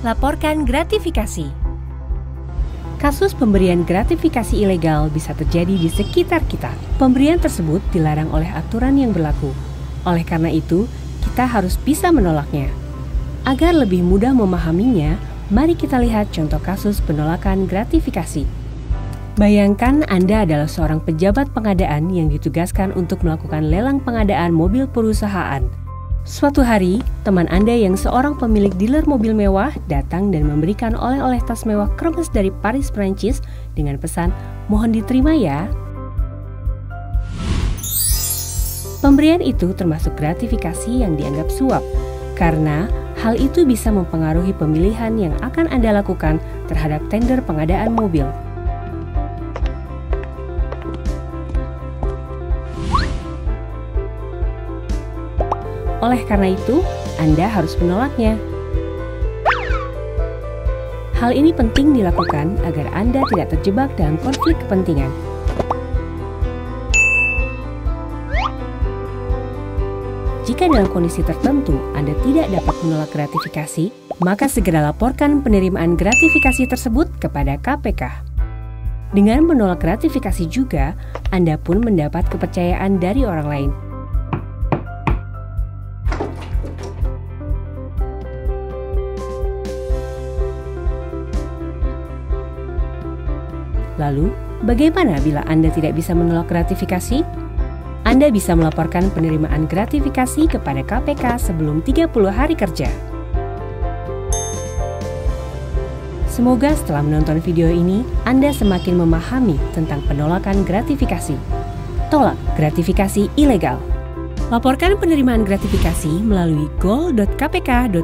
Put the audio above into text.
Laporkan gratifikasi. Kasus pemberian gratifikasi ilegal bisa terjadi di sekitar kita. Pemberian tersebut dilarang oleh aturan yang berlaku. Oleh karena itu, kita harus bisa menolaknya. Agar lebih mudah memahaminya, mari kita lihat contoh kasus penolakan gratifikasi. Bayangkan Anda adalah seorang pejabat pengadaan yang ditugaskan untuk melakukan lelang pengadaan mobil perusahaan. Suatu hari, teman Anda yang seorang pemilik dealer mobil mewah datang dan memberikan oleh-oleh tas mewah kremes dari Paris, Prancis dengan pesan, "Mohon diterima ya." Pemberian itu termasuk gratifikasi yang dianggap suap, karena hal itu bisa mempengaruhi pemilihan yang akan Anda lakukan terhadap tender pengadaan mobil. Oleh karena itu, Anda harus menolaknya. Hal ini penting dilakukan agar Anda tidak terjebak dalam konflik kepentingan. Jika dalam kondisi tertentu Anda tidak dapat menolak gratifikasi, maka segera laporkan penerimaan gratifikasi tersebut kepada KPK. Dengan menolak gratifikasi juga, Anda pun mendapat kepercayaan dari orang lain. Lalu, bagaimana bila Anda tidak bisa menolak gratifikasi? Anda bisa melaporkan penerimaan gratifikasi kepada KPK sebelum 30 hari kerja. Semoga setelah menonton video ini, Anda semakin memahami tentang penolakan gratifikasi. Tolak gratifikasi ilegal. Laporkan penerimaan gratifikasi melalui gol.kpk.go.id.